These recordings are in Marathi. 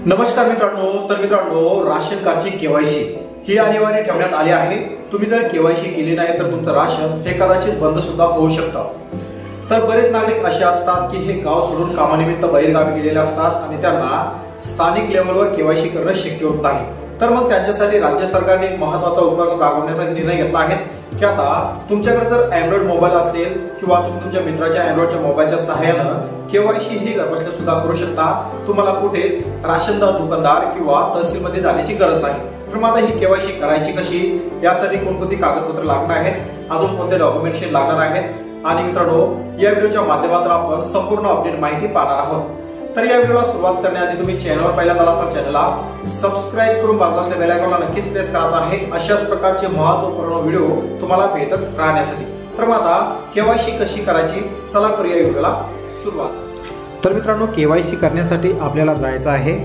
नमस्कार मित्रांनो, राशन कार्डची केवायसी ही अनिवार्य ठेवण्यात आली आहे। तुम्ही जर केवायसी केली नाही तर तुमचं राशन हे कदाचित बंद सुद्धा होऊ शकतं। तर बरेच नागरिक असे असतात की हे गाव सोडून कामानिमित्त बाहेरगावी गेलेले असतात आणि त्यांना स्थानिक लेवलवर केवायसी करणं शक्य होत नाही। तर मग त्यांच्यासाठी राज्य सरकारने एक महत्त्वाचा उपक्रम राबवण्याचा निर्णय घेतला आहे की आता तुमच्याकडे जर अँड्रॉइड मोबाईल असेल किंवा तुम्ही तुमच्या मित्राच्या अँड्रॉइडच्या मोबाईलच्या सहाय्याने केवायसी ही घरबसल्या सुद्धा करू शकता। तुम्हाला कुठेच राशनदार दुकानदार किंवा तहसीलमध्ये जाण्याची गरज नाही। तर मग आता ही केवायसी करायची कशी, यासाठी कोणकोणती कागदपत्र लागणार आहेत, अजून कोणते डॉक्युमेंट्स लागणार आहेत आणि मित्रांनो या व्हिडिओच्या माध्यमातून आपण संपूर्ण अपडेट माहिती पाहणार आहोत। तर या व्हिडिओला सुरुवात करण्याआधी तुम्ही चॅनलवर पहिल्यांदा आलात तर चॅनलला सबस्क्राइब करून बाजूला असलेल्या बेल आयकॉनला नक्कीच प्रेस करायचा आहे अशाच प्रकारचे महत्त्वपूर्ण व्हिडिओ तुम्हाला भेटत राहण्यासाठी। तर मग आता केवायसी कशी करायची, चला करूया व्हिडिओला सुरुवात। तर मित्रांनो केवायसी करण्यासाठी आपल्याला जायचं आहे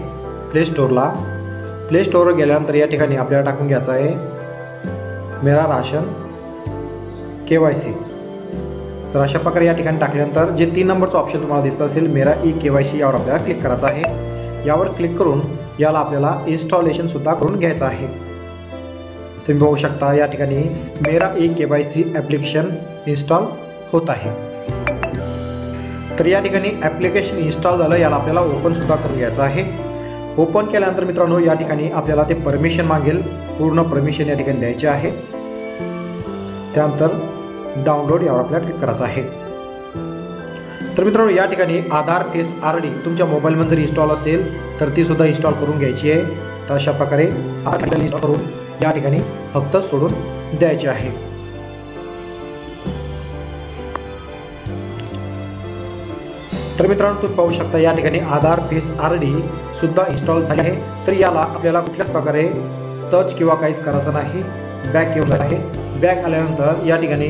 प्ले स्टोअरला। प्ले स्टोअरवर गेल्यानंतर या ठिकाणी आपल्याला टाकून घ्यायचं आहे मेरा राशन केवायसी। तर अशा प्रकारे या ठिकाणी टाकल्यानंतर जे 3 नंबरचं ऑप्शन तुम्हाला दिसत असेल मेरा ई केवायसी, यावर आपल्याला क्लिक करायचं आहे। यावर क्लिक करून याला आपल्याला इन्स्टॉलेशन सुद्धा करून घ्यायचं आहे। तुम्ही बघू शकता या ठिकाणी मेरा ई केवायसी ॲप्लिकेशन इन्स्टॉल होत आहे। तर या ठिकाणी ॲप्लिकेशन इन्स्टॉल झालं, याला आपल्याला ओपन सुद्धा करून घ्यायचं आहे। ओपन केल्यानंतर मित्रांनो या ठिकाणी आपल्याला ते परमिशन मागेल, पूर्ण परमिशन या ठिकाणी द्यायचे आहे। त्यानंतर डाउनलोड यावर आपल्याला क्लिक करायचं आहे। तर मित्रांनो या ठिकाणी आधार फेस आरडी तुमच्या मोबाईलमध्ये जर इन्स्टॉल असेल तर ती सुद्धा इन्स्टॉल करून घ्यायची आहे। तर अशा प्रकारे इन्स्टॉल करून या ठिकाणी फक्त सोडून द्यायचे आहे। तर मित्रांनो तुम्ही पाहू शकता या ठिकाणी आधार फेस आरडी सुद्धा इन्स्टॉल झाली आहे। तर याला आपल्याला कुठल्याच प्रकारे टच किंवा काहीच करायचं नाही। बॅक येऊन आहे। बॅक आल्यानंतर या ठिकाणी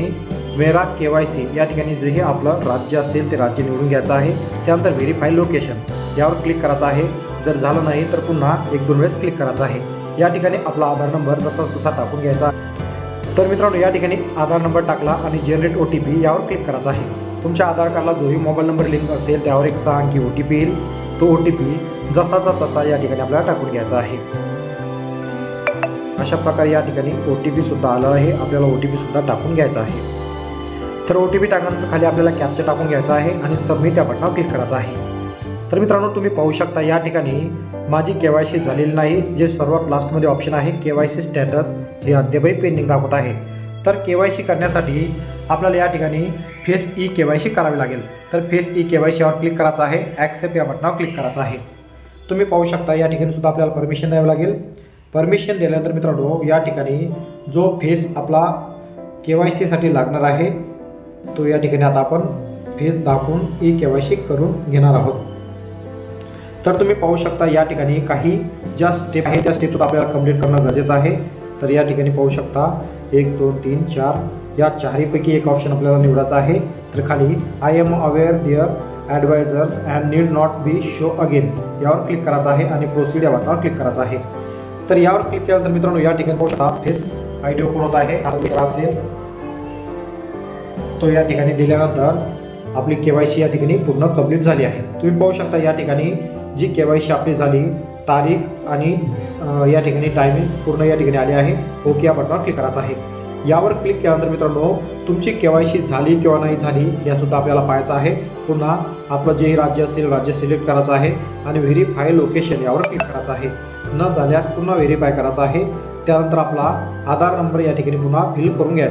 मेरा केवायसी या ठिकाणी जेही आपलं राज्य असेल ते राज्य निवडून घ्यायचं आहे। त्यानंतर व्हेरीफाय लोकेशन यावर क्लिक करायचं आहे। जर झालं नाही तर पुन्हा 1-2 वेळेस क्लिक करायचं आहे। या ठिकाणी आपला आधार नंबर तसा टाकून घ्यायचा। तर मित्रांनो या ठिकाणी आधार नंबर टाकला आणि जनरेट OTP यावर क्लिक करायचं आहे। तुमच्या आधार कार्डला जोही मोबाईल नंबर लिंक असेल त्यावर एक 6 अंकी OTP येईल। तो OTP जसाचा तसा या ठिकाणी आपल्याला टाकून घ्यायचा आहे। अशा प्रकारे या ठिकाणी OTP सुद्धा आला आहे, आपल्याला OTP सुद्धा टाकून घ्यायचा आहे। तर OTP टाकल्यानंतर खाली आपल्याला कॅप्चा टाकून घ्यायचा आहे आणि सबमिट या बटनावर क्लिक करायचं आहे। तर मित्रांनो तुम्ही पाहू शकता या ठिकाणी माझी केवायसी झालेली नाही। जे सर्वात लास्टमध्ये ऑप्शन आहे केवायसी स्टॅटस हे अद्यापही पेंडिंग दाखवत आहे। तर केवायसी करण्यासाठी आपल्याला या ठिकाणी फेस ई केवायसी करावी लागेल। तर फेस ई केवायसी यावर क्लिक करायचं आहे, ॲक्सेप्ट या बटनावर क्लिक करायचं आहे। तुम्ही पाहू शकता या ठिकाणी सुद्धा आपल्याला परमिशन द्यावी लागेल। परमिशन दिल्यानंतर मित्रांनो या ठिकाणी जो फेस आपला केवायसीसाठी लागणार आहे तो या ठिकाणी आता आपण फेस दाखवून ई केवायसी करून घेणार आहोत। तर तुम्ही पाहू शकता या ठिकाणी काही ज्या स्टेप आहेत त्या स्टेप आपल्याला कंप्लीट करणं गरजेचं आहे। तर या ठिकाणी पाहू शकता 1 2 3 4 या चारहीपैकी एक ऑप्शन आपल्याला निवडायचा आहे। तर खाली I am aware there advisors and need not be show again यावर क्लिक करायचं आहे आणि प्रोसीड या बटनावर क्लिक करायचं आहे। तर यावर क्लिक केल्यानंतर मित्रांनो या ठिकाणी पाहू शकता फेस आयडी ओपन होत आहे। असेल तो या ठिकाणी दिल्यानंतर आपली केवायसी या ठिकाणी पूर्ण कंप्लीट झाली आहे। तुम्ही पाहू शकता या ठिकाणी जी केवायसी आपली झाली तारीख आणि या ठिकाणी टायमिंग पूर्ण या ठिकाणी आली आहे। ओके या बटनावर क्लिक करायचं आहे। यावर क्लिक केल्यानंतर मित्रांनो तुमची केवायसी झाली किंवा नाही झाली यासुद्धा आपल्याला पाहायचं आहे। पुन्हा आपलं जे राज्य असेल राज्य सिलेक्ट करायचं आहे आणि व्हेरीफाय लोकेशन यावर क्लिक करायचं आहे। न झाल्यास पुन्हा व्हेरीफाय करायचं आहे। त्यानंतर आपला आधार नंबर या ठिकाणी पुन्हा फिल करून घ्या।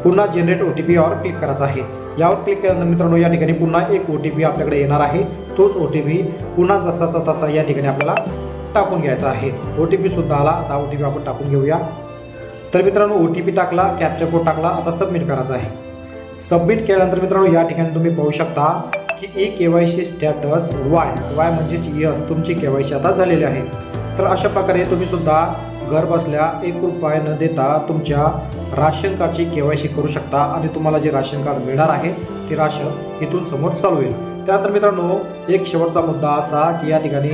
पुन्हा जनरेट OTP यावर क्लिक करायचं आहे। यावर क्लिक केल्यानंतर मित्रांनो या ठिकाणी पुन्हा एक OTP आपल्याकडे येणार आहे। तोच OTP पुन्हा जसाचा तसा या ठिकाणी आपल्याला टाकून घ्यायचा आहे। OTP सुद्धा आला, आता OTP आपण टाकून घेऊया। तर मित्रांनो OTP टाकला, कॅप्चा कोड टाकला, आता सबमिट करायचं आहे। सबमिट केल्यानंतर मित्रांनो या ठिकाणी तुम्ही पाहू शकता की ई केवायसी स्टॅटस वाय म्हणजेच यस, तुमची केवायसी आता झालेली आहे। तर अशा प्रकारे तुम्ही सुद्धा घर बसल्या 1 रुपया न देता तुमच्या राशन कार्डची केवायसी करू शकता आणि तुम्हाला जे राशन कार्ड मिळणार आहे ते राशन इथून समोर चालू होईल। त्यानंतर मित्रांनो एक शेवटचा मुद्दा असा की या ठिकाणी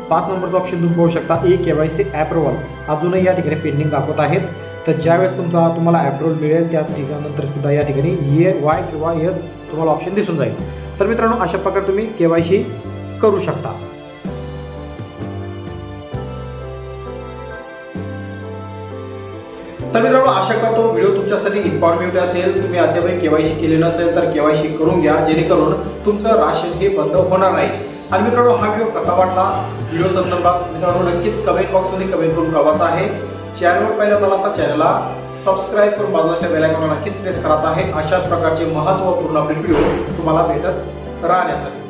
5 नंबरचा ऑप्शन तुम्ही पाहू शकता ई केवायसी ॲप्रुव्हल अजूनही या ठिकाणी पेंडिंग दाखवत आहेत। तर ज्यावेळेस तुम्हाला ॲप्रुव्हल मिळेल त्या ठिकाणानंतर सुद्धा या ठिकाणी वाय किंवा यस तुम्हाला ऑप्शन दिसून जाईल। तर मित्रांनो अशा प्रकारे तुम्ही केवायसी करू शकता। तर मित्रांनो, आशा करतो व्हिडिओ तुमच्यासाठी इन्फॉर्मेटिव्ह असेल. तुम्ही अद्याप केवायसी केले नसेल तर केवायसी करून घ्या, जेणेकरून तुमचं राशन हे बंद होणार नाही. आणि मित्रांनो, हा व्हिडिओ कसा वाटला, व्हिडिओ संदर्भात मित्रांनो नक्कीच कमेंट बॉक्समध्ये कमेंट करून कळवायचा आहे. चॅनलवर पहिल्यांदा असा चॅनलला सबस्क्राईब करून बाजूच्या बेल आयकॉनला नक्कीच प्रेस करायचा आहे, अशाच प्रकारचे महत्त्वपूर्ण अपडेट व्हिडिओ तुम्हाला भेटत राहण्यासाठी.